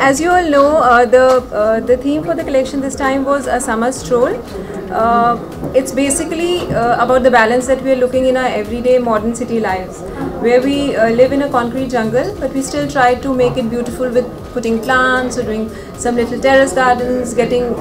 as you all know, the theme for the collection this time was a summer stroll. It's basically about the balance that we are looking in our everyday modern city lives, where we live in a concrete jungle, but we still try to make it beautiful with putting plants or doing some little terrace gardens, getting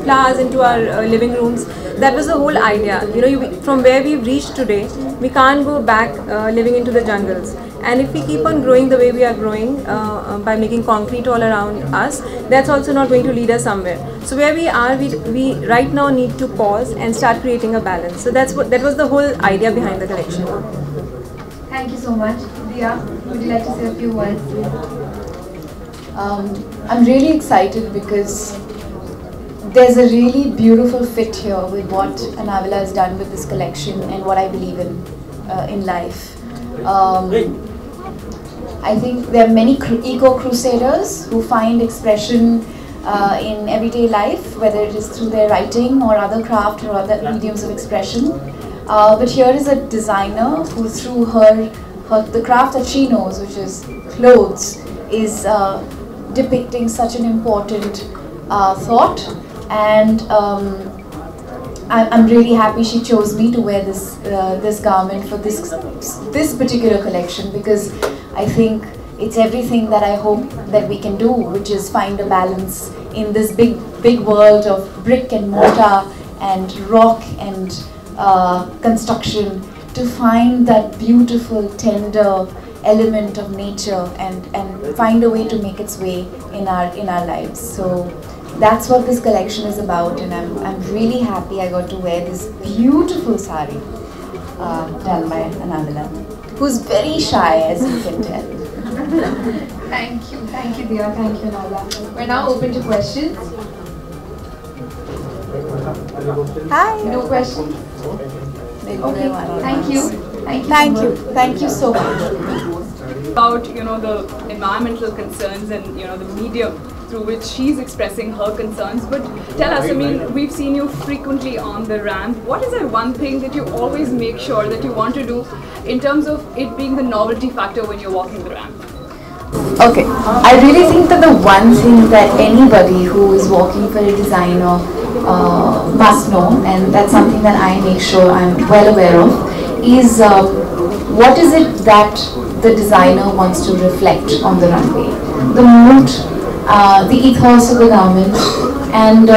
flowers into our living rooms. That was the whole idea. You know, from where we've reached today, we can't go back living into the jungles. And if we keep on growing the way we are growing by making concrete all around us, that's also not going to lead us somewhere. So where we are, we right now need to pause and start creating a balance. So that was the whole idea behind the collection. Thank you so much. Dia, would you like to say a few words? I'm really excited because there's a really beautiful fit here with what Anabela has done with this collection and what I believe in life. I think there are many eco-crusaders who find expression in everyday life, whether it is through their writing or other craft or other mediums of expression. But here is a designer who, through the craft that she knows, which is clothes, is depicting such an important thought. And I'm really happy she chose me to wear this garment for this particular collection, because I think it's everything that I hope that we can do, which is find a balance in this big world of brick and mortar and rock and construction, to find that beautiful, tender element of nature and find a way to make its way in our lives. So that's what this collection is about, and I'm really happy I got to wear this beautiful sari done by Anabela, who's very shy, as you can tell. Thank you, Dia, thank you, Anabela. We're now open to questions. Hi. No questions? Okay, Thank you so much. About the environmental concerns and the medium through which she's expressing her concerns. But tell us, I mean, we've seen you frequently on the ramp. What is that one thing that you always make sure that you want to do in terms of it being the novelty factor when you're walking the ramp? Okay, I really think that the one thing that anybody who is walking for a designer must know, and that's something that I make sure I'm well aware of, is what is it that the designer wants to reflect on the runway. The mood, the ethos of the garment, and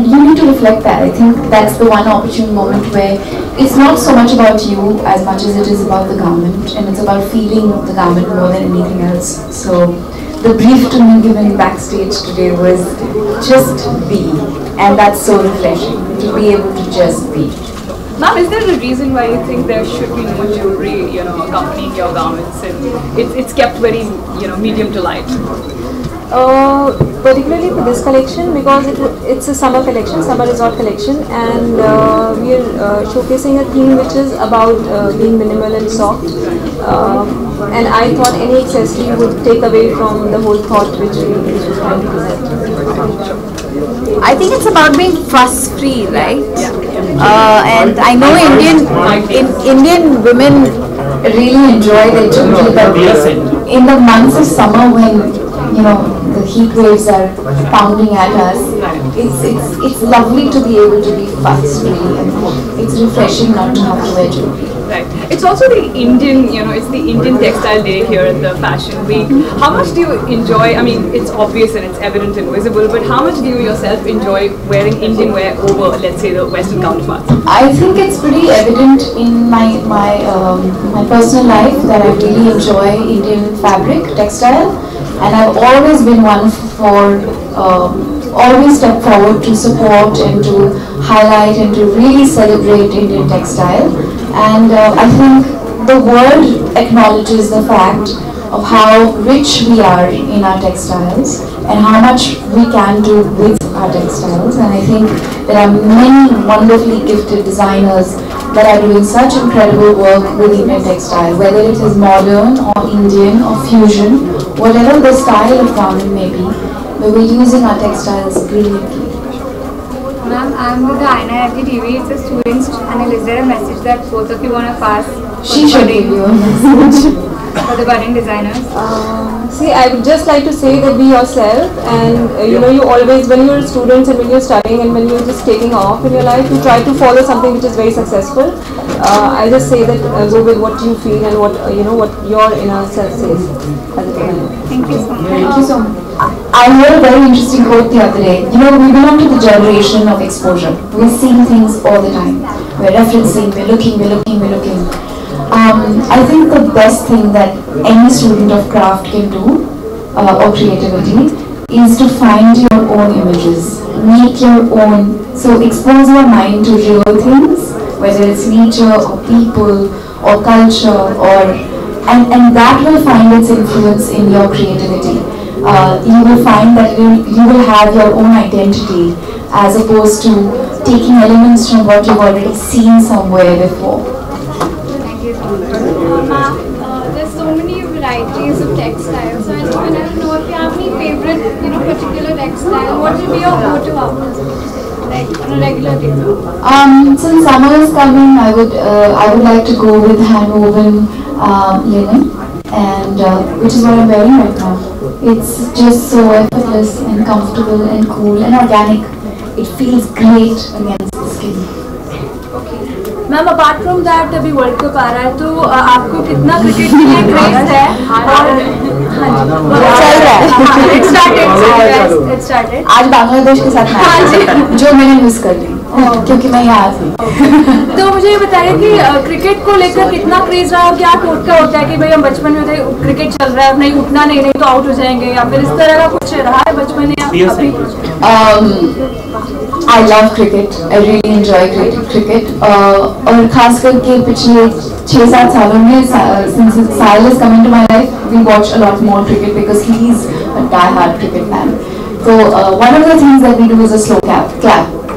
you need to reflect that. I think that's the one opportune moment where it's not so much about you as much as it is about the garment, and it's about feeling the garment more than anything else. So the brief to me given backstage today was just be, and that's so refreshing to be able to just be. Ma'am, is there a reason why you think there should be no jewelry, accompanying your garments, and it's kept very, medium to light? Particularly for this collection, because it's a summer collection, summer resort collection, and we are showcasing a theme which is about being minimal and soft. And I thought any accessory would take away from the whole thought which we were trying to present. I think it's about being fuss-free, right? And I know Indian women really enjoy their jewelry, but in the months of summer when the heat waves are pounding at us, it's lovely to be able to be fuss-free, and it's refreshing not to have to wear jewelry. Right. It's also the Indian, it's the Indian Textile Day here at the Fashion Week. How much do you enjoy, I mean, it's obvious and it's evident and visible, but how much do you yourself enjoy wearing Indian wear over, let's say, the Western counterparts? I think it's pretty evident in my personal life that I really enjoy Indian fabric, textile, and I've always been one for always step forward to support and to highlight and to really celebrate Indian textile. And I think the world acknowledges the fact of how rich we are in our textiles and how much we can do with our textiles. And I think there are many wonderfully gifted designers that are doing such incredible work with Indian textile, whether it is modern or Indian or fusion, whatever the style of garment may be, but we're using our textiles brilliantly. Ma'am, I'm with the INIFG TV. It's a student's channel. Is there a message that both of you want to pass? She should give you a message. for the budding designers? See, I would just like to say that be yourself, and you always, when you're students and when you're studying and when you're just taking off in your life, you try to follow something which is very successful. I just say that go with what you feel and what what your inner self says as a designer. Thank you so much. Thank you so much. I heard a very interesting quote the other day. We belong to the generation of exposure. We're seeing things all the time. We're referencing, we're looking. I think the best thing that any student of craft can do, or creativity, is to find your own images. Make your own. So expose your mind to real things, whether it's nature or people or culture, and that will find its influence in your creativity. You will find that you will have your own identity as opposed to taking elements from what you've already seen somewhere before. Thank you so much. There's so many varieties of textiles, so I just wanted to know if you have any favorite, particular textile. What would be your go-to outfit, like on a regular basis? Since summer is coming, I would like to go with hand-woven linen, and which is what I'm wearing right now. It's just so effortless and comfortable and cool and organic. It feels great against the skin. Ma'am apart from that अभी world cup आ रहा है तो आपको कितना cricket के लिए craze है और चल रहा है आज बांग्लादेश के साथ मैच जो मैंने मिस कर ली क्योंकि मैं यहाँ थी। तो मुझे ये बताइए कि क्रिकेट को लेकर कितना क्रेज रहा है, क्या टोटका होता है कि भाई हम बचपन में थे क्रिकेट चल रहा है नहीं उठना नहीं तो आउट हो जाएंगे, या फिर इस तरह का कुछ रहा है बचपन में या अभी? I love cricket. I really enjoy cricket. और खास करके पिछले 6-7 सालों में since Sahil has come into my life, we watch a lot more cricket because he is a die-hard cricket fan. So one of the things that we do is a slow clap.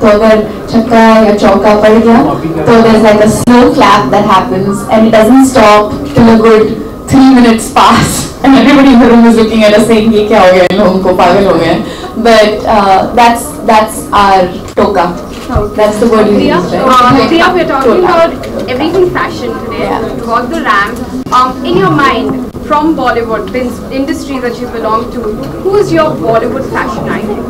तो अगर छक्का या चौका पड़ गया तो there's like a slow clap that happens and it doesn't stop till a good 3 minutes pass and everybody in the room is looking at us saying ये क्या हो गया इन लोगों को पागल हो गए. But that's our toka. That's the word we use, right? Priya, we're talking about everything fashion today. Yeah. About the ramp. In your mind, from Bollywood, the industry that you belong to, who is your Bollywood fashion icon?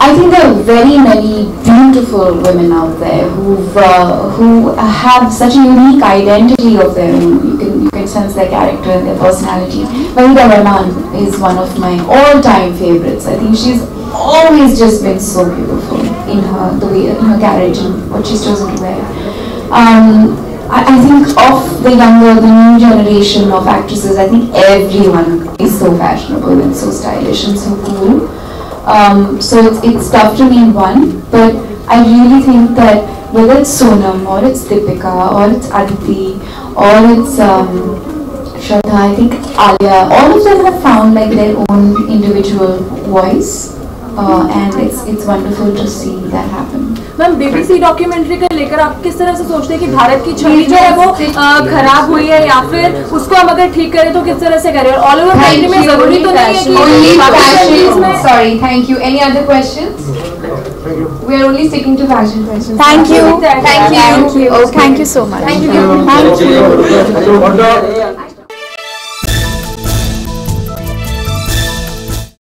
I think there are very many beautiful women out there who have such a unique identity of their own. You can sense their character and their personality. Wahida Rahman is one of my all-time favorites. I think she's always just been so beautiful in her carriage and what she's chosen to wear. I think of the new generation of actresses. I think everyone is so fashionable and so stylish and so cool. So it's tough to name one, but I really think that whether it's Sonam or it's Deepika or it's Aditi or it's Shraddha, I think Alia, all of them have found like their own individual voice, and it's wonderful to see that happen. Ma'am BBC documentary का लेकर आप किस तरह से सोचते हैं कि भारत की छवि जो है वो खराब हुई है या फिर उसको हम अगर ठीक करें तो किस तरह से करें, और ऑल ओवर कंट्री में जरूरी तो नहीं है कि Sorry, thank you. Any other questions? We are only sticking to fashion questions. Thank you. Thank you. Thank you so much. Thank you.